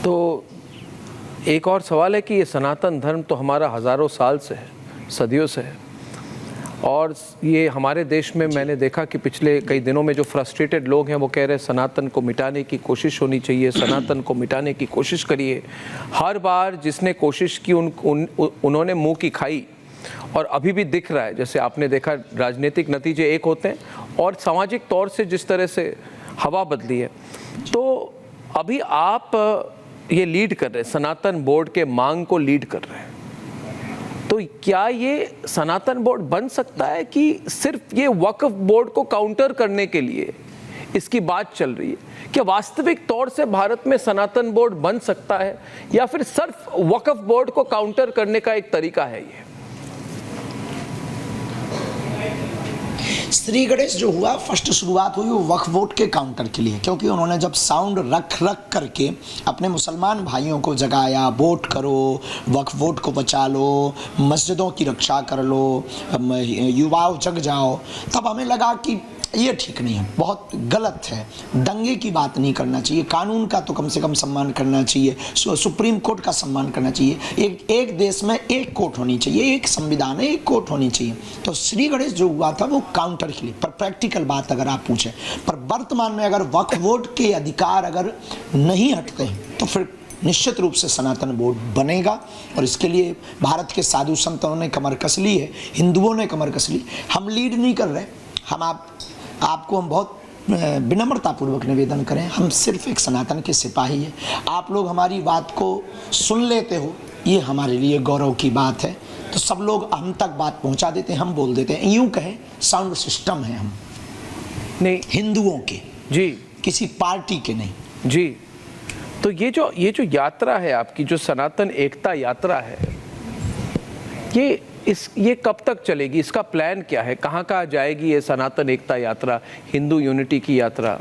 तो एक और सवाल है कि ये सनातन धर्म तो हमारा हज़ारों साल से है, सदियों से है, और ये हमारे देश में मैंने देखा कि पिछले कई दिनों में जो फ्रस्ट्रेटेड लोग हैं वो कह रहे हैं सनातन को मिटाने की कोशिश होनी चाहिए, सनातन को मिटाने की कोशिश करिए। हर बार जिसने कोशिश की उन्होंने मुंह की खाई, और अभी भी दिख रहा है, जैसे आपने देखा राजनीतिक नतीजे एक होते हैं और सामाजिक तौर से जिस तरह से हवा बदली है। तो अभी आप ये लीड कर रहे हैं, सनातन बोर्ड के मांग को लीड कर रहे हैं, तो क्या ये सनातन बोर्ड बन सकता है कि सिर्फ ये वक्फ बोर्ड को काउंटर करने के लिए इसकी बात चल रही है? क्या वास्तविक तौर से भारत में सनातन बोर्ड बन सकता है, या फिर सिर्फ वक्फ बोर्ड को काउंटर करने का एक तरीका है ये? श्री गणेश जो हुआ, फर्स्ट शुरुआत हुई वो वक्फ बोर्ड के काउंटर के लिए, क्योंकि उन्होंने जब साउंड रख करके अपने मुसलमान भाइयों को जगाया, वोट करो, वक्फ बोर्ड को बचा लो, मस्जिदों की रक्षा कर लो, युवाओं जग जाओ, तब हमें लगा कि ये ठीक नहीं है, बहुत गलत है, दंगे की बात नहीं करना चाहिए, कानून का तो कम से कम सम्मान करना चाहिए, सुप्रीम कोर्ट का सम्मान करना चाहिए, एक देश में एक कोर्ट होनी चाहिए, एक संविधान है, एक कोर्ट होनी चाहिए। तो श्री गणेश जो हुआ था वो काउंटर के लिए, पर प्रैक्टिकल बात अगर आप पूछें, पर वर्तमान में अगर वक्फ बोर्ड के अधिकार अगर नहीं हटते हैं तो फिर निश्चित रूप से सनातन बोर्ड बनेगा, और इसके लिए भारत के साधु संतों ने कमर कस ली है, हिंदुओं ने कमर कस ली। हम लीड नहीं कर रहे, हम आपको हम बहुत विनम्रतापूर्वक निवेदन करें, हम सिर्फ एक सनातन के सिपाही हैं। आप लोग हमारी बात को सुन लेते हो, ये हमारे लिए गौरव की बात है। तो सब लोग हम तक बात पहुंचा देते हैं, हम बोल देते हैं, यूं कहें साउंड सिस्टम है हम, नहीं हिंदुओं के जी, किसी पार्टी के नहीं जी। तो ये जो यात्रा है आपकी, जो सनातन एकता यात्रा है, ये कब तक चलेगी? इसका प्लान क्या है? कहाँ जाएगी ये सनातन एकता यात्रा, हिंदू यूनिटी की यात्रा,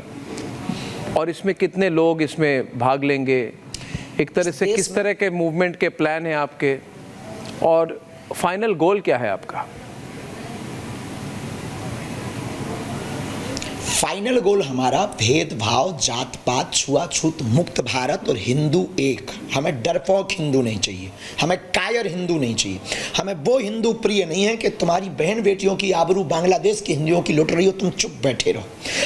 और इसमें कितने लोग इसमें भाग लेंगे? एक तरह से किस तरह के मूवमेंट के प्लान हैं आपके, और फाइनल गोल क्या है आपका? फाइनल गोल हमारा भेदभाव, जात पात, छुआछूत मुक्त भारत और हिंदू एक। हमें डरपोक हिंदू नहीं चाहिए, हमें कायर हिंदू नहीं चाहिए, हमें वो हिंदू प्रिय नहीं है कि तुम्हारी बहन बेटियों की आबरू बांग्लादेश के हिंदुओं की लुट रही हो, तुम चुप बैठे रहो।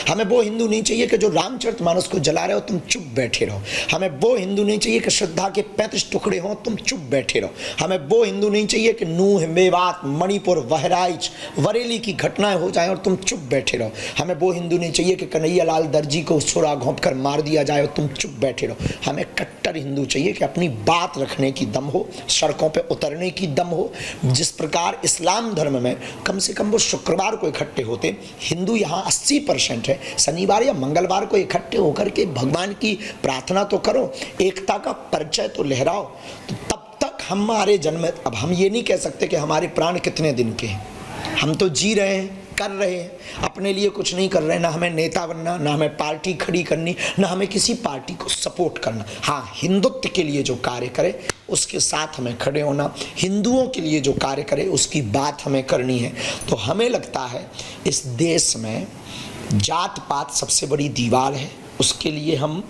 हमें वो हिंदू नहीं चाहिए कि जो रामचरितमानस को जला रहे हो, तुम चुप बैठे रहो। हमें वो हिंदू नहीं चाहिए कि श्रद्धा के 35 टुकड़े हों, तुम चुप बैठे रहो। हमें वो हिंदू नहीं चाहिए कि नूह, मेवात, मणिपुर, बहराइच, बरेली की घटनाएं हो जाएं और तुम चुप बैठे रहो। हमें वो हिंदू नहीं चाहिए कि कन्हैया लाल दर्जी को छुरा घोंप कर मार दिया जाए और तुम चुप बैठे रहो। हमें कट्टर हिंदू चाहिए कि अपनी बात रखने की दम हो, सड़कों पे उतरने की दम हो। जिस प्रकार इस्लाम धर्म में कम से कम वो शुक्रवार को इकट्ठे होते, हिंदू यहाँ 80% है, शनिवार या मंगलवार को इकट्ठे होकर के भगवान की प्रार्थना तो करो, एकता का परिचय तो लहराओ। तो तब तक हमारे जन्म, अब हम ये नहीं कह सकते कि हमारे प्राण कितने दिन के हैं, हम तो जी रहे हैं, कर रहे हैं, अपने लिए कुछ नहीं कर रहे हैं। ना हमें नेता बनना, ना हमें पार्टी खड़ी करनी, ना हमें किसी पार्टी को सपोर्ट करना। हाँ, हिंदुत्व के लिए जो कार्य करे उसके साथ हमें खड़े होना, हिंदुओं के लिए जो कार्य करे उसकी बात हमें करनी है। तो हमें लगता है इस देश में जात पात सबसे बड़ी दीवार है, उसके लिए हम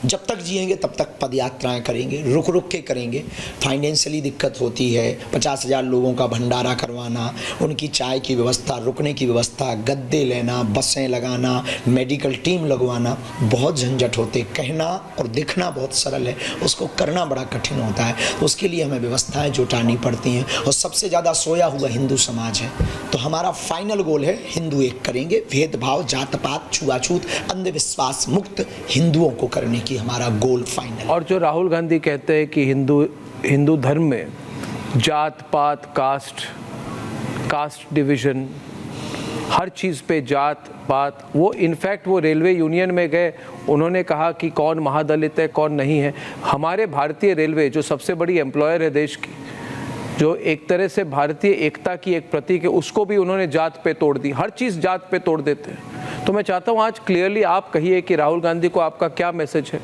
जब तक जिएंगे तब तक पद यात्राएँ करेंगे, रुक रुक के करेंगे। फाइनेंशियली दिक्कत होती है, 50,000 लोगों का भंडारा करवाना, उनकी चाय की व्यवस्था, रुकने की व्यवस्था, गद्दे लेना, बसें लगाना, मेडिकल टीम लगवाना, बहुत झंझट होते। कहना और दिखना बहुत सरल है, उसको करना बड़ा कठिन होता है। उसके लिए हमें व्यवस्थाएँ जुटानी पड़ती हैं, और सबसे ज़्यादा सोया हुआ हिंदू समाज है। तो हमारा फाइनल गोल है हिंदू एक करेंगे, भेदभाव, जात पात, छुआछूत, अंधविश्वास मुक्त हिंदुओं को करने की हमारा गोल फाइनल। और जो राहुल गांधी कहते हैं कि हिंदू धर्म में जात पात, कास्ट डिवीजन, हर चीज़ पे जात पात, वो इनफैक्ट वो रेलवे यूनियन में गए, उन्होंने कहा कि कौन महादलित है कौन नहीं है। हमारे भारतीय रेलवे जो सबसे बड़ी एम्प्लॉयर है देश की, जो एक तरह से भारतीय एकता की एक प्रतीक है, उसको भी उन्होंने जात पे तोड़ दी। हर चीज़ जात पे तोड़ देते हैं। तो मैं चाहता हूँ आज क्लियरली आप कहिए कि राहुल गांधी को आपका क्या मैसेज है,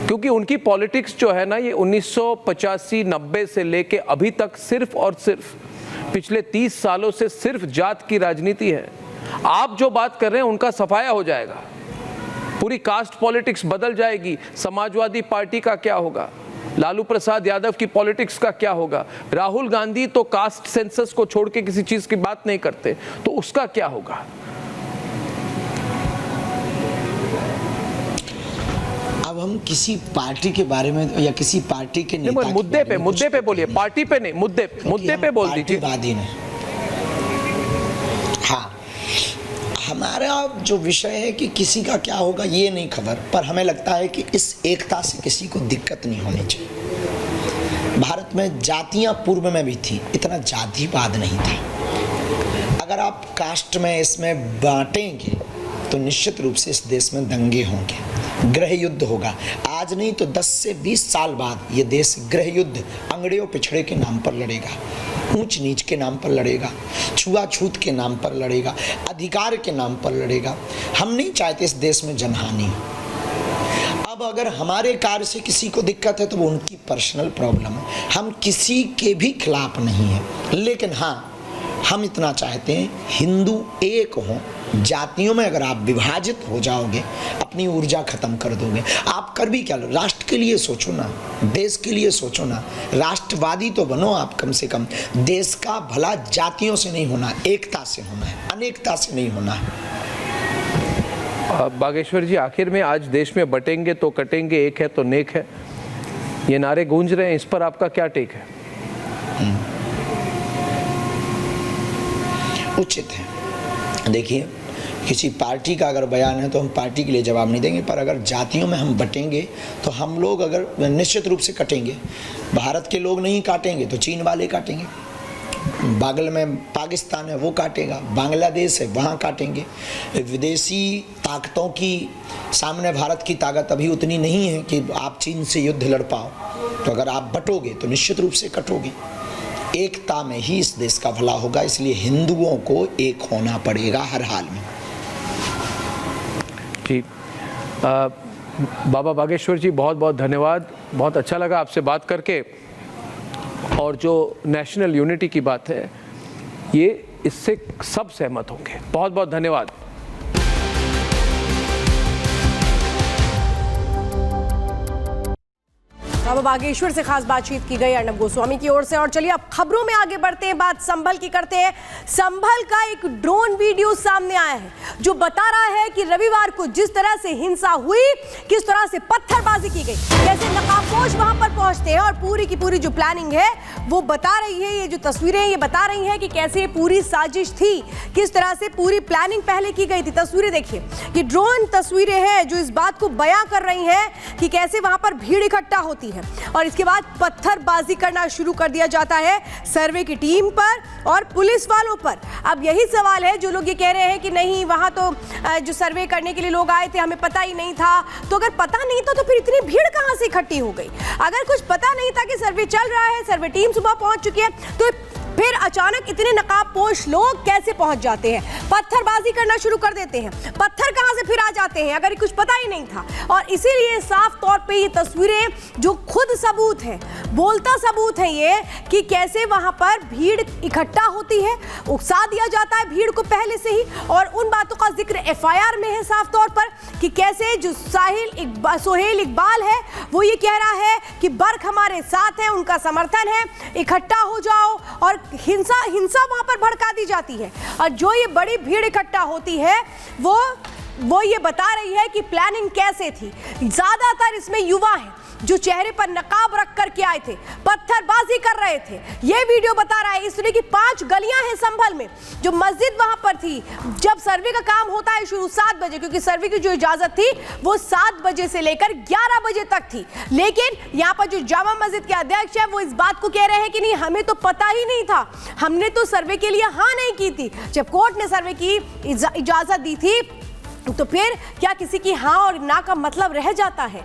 क्योंकि उनकी पॉलिटिक्स जो है ना, ये 1985-90 से लेके अभी तक सिर्फ और सिर्फ पिछले 30 सालों से सिर्फ जात की राजनीति है। आप जो बात कर रहे हैं उनका सफाया हो जाएगा, पूरी कास्ट पॉलिटिक्स बदल जाएगी। समाजवादी पार्टी का क्या होगा, लालू प्रसाद यादव की पॉलिटिक्स का क्या होगा? राहुल गांधी तो कास्ट सेंसस को छोड़ के किसी चीज की बात नहीं करते, तो उसका क्या होगा? अब हम किसी पार्टी के बारे में या किसी पार्टी के नेता के मुद्दे पे बोलिए, पार्टी पे नहीं, मुद्दे पे बोल दीजिए। पार्टीवादी नहीं। हाँ, हमारा जो विषय है कि किसी का क्या होगा ये नहीं खबर, पर हमें लगता है कि इस एकता से किसी को दिक्कत नहीं होनी चाहिए। भारत में जातियां पूर्व में भी थी, इतना जातिवाद नहीं था। अगर आप कास्ट में इसमें बांटेंगे तो निश्चित रूप से इस देश में दंगे होंगे, गृह युद्ध होगा। आज नहीं तो 10 से 20 साल बाद ये देश गृह युद्ध, अंगड़े पिछड़े के नाम पर लड़ेगा, ऊंच नीच के नाम पर लड़ेगा, छुआछूत के नाम पर लड़ेगा, अधिकार के नाम पर लड़ेगा। हम नहीं चाहते इस देश में जनहानि। अब अगर हमारे कार्य से किसी को दिक्कत है तो वो उनकी पर्सनल प्रॉब्लम है, हम किसी के भी खिलाफ नहीं है। लेकिन हाँ, हम इतना चाहते हैं हिंदू एक हों। जातियों में अगर आप विभाजित हो जाओगे, अपनी ऊर्जा खत्म कर दोगे। आप कर भी क्या लो, राष्ट्र के लिए सोचो ना, देश के लिए सोचो ना, राष्ट्रवादी तो बनो आप कम से कम। देश का भला जातियों से नहीं होना, एकता से होना है, अनेकता से नहीं होना है। बागेश्वर जी, आखिर में आज देश में बटेंगे तो कटेंगे, एक है तो नेक है, ये नारे गूंज रहे हैं, इस पर आपका क्या टेक है? उचित है। देखिए, किसी पार्टी का अगर बयान है तो हम पार्टी के लिए जवाब नहीं देंगे, पर अगर जातियों में हम बटेंगे तो हम लोग अगर निश्चित रूप से कटेंगे। भारत के लोग नहीं काटेंगे तो चीन वाले काटेंगे, बगल में पाकिस्तान है वो काटेगा, बांग्लादेश है वहाँ काटेंगे। विदेशी ताकतों की सामने भारत की ताकत अभी उतनी नहीं है कि आप चीन से युद्ध लड़ पाओ। तो अगर आप बटोगे तो निश्चित रूप से कटोगे। एकता में ही इस देश का भला होगा, इसलिए हिंदुओं को एक होना पड़ेगा हर हाल में। जी, बाबा बागेश्वर जी, बहुत बहुत धन्यवाद। बहुत अच्छा लगा आपसे बात करके। और जो नेशनल यूनिटी की बात है, ये इससे सब सहमत होंगे। बहुत बहुत धन्यवाद। बाबा बागेश्वर से खास बातचीत की गई अर्नब गोस्वामी की ओर से। और चलिए अब खबरों में आगे बढ़ते हैं, बात संभल की करते हैं। संभल का एक ड्रोन वीडियो सामने आया है जो बता रहा है कि रविवार को जिस तरह से हिंसा हुई, किस तरह से पत्थरबाजी की गई, कैसे नकाबपोश वहां पर पहुंचते हैं, और पूरी की पूरी जो प्लानिंग है वो बता रही है। ये जो तस्वीरें हैं ये बता रही हैं कि कैसे ये पूरी साजिश थी, किस तरह से पूरी प्लानिंग पहले की गई थी। तस्वीरें देखिए, ये ड्रोन तस्वीरें हैं जो इस बात को बयां कर रही हैं कि कैसे वहां पर भीड़ इकट्ठा होती है और इसके बाद पत्थरबाजी करना शुरू कर दिया जाता है सर्वे की टीम पर और पुलिस वालों पर। अब यही सवाल है, जो लोग ये कह रहे हैं कि नहीं वहां तो जो सर्वे करने के लिए लोग आए थे, हमें पता ही नहीं था। तो अगर पता नहीं था तो फिर इतनी भीड़ कहां से इकट्ठी हो गई? अगर कुछ पता नहीं था कि सर्वे चल रहा है, सर्वे टीम सुबह पहुंच चुकी है, तो फिर अचानक इतने नकाबपोश लोग कैसे पहुंच जाते हैं, पत्थरबाजी करना शुरू कर देते हैं? पत्थर कहां से फिर आ जाते हैं अगर कुछ पता ही नहीं था? और इसीलिए साफ तौर पे ये तस्वीरें जो खुद सबूत है, बोलता सबूत है ये कि कैसे वहां पर भीड़ इकट्ठा होती है, उकसा दिया जाता है भीड़ को पहले से ही। और उन बातों का जिक्र एफआईआर में है साफ तौर पर कि कैसे जो सोहेल इकबाल है वो ये कह रहा है कि बर्क हमारे साथ है, उनका समर्थन है, इकट्ठा हो जाओ, और हिंसा वहां पर भड़का दी जाती है। और जो ये बड़ी भीड़ इकट्ठा होती है वो ये बता रही है कि प्लानिंग कैसे थी। ज्यादातर इसमें युवा हैं जो चेहरे पर नकाब रख करके आए थे, पत्थरबाजी कर रहे थे। ये वीडियो बता रहा है इस तरह की 5 गलियां हैं संभल में। जो मस्जिद वहां पर थी, जब सर्वे का काम होता है शुरू 7 बजे, क्योंकि सर्वे की जो इजाजत थी वो 7 बजे से लेकर 11 बजे तक थी। लेकिन यहाँ पर जो जामा मस्जिद के अध्यक्ष है वो इस बात को कह रहे हैं कि नहीं, हमें तो पता ही नहीं था, हमने तो सर्वे के लिए हाँ नहीं की थी। जब कोर्ट ने सर्वे की इजाजत दी थी तो फिर क्या किसी की हाँ और ना का मतलब रह जाता है?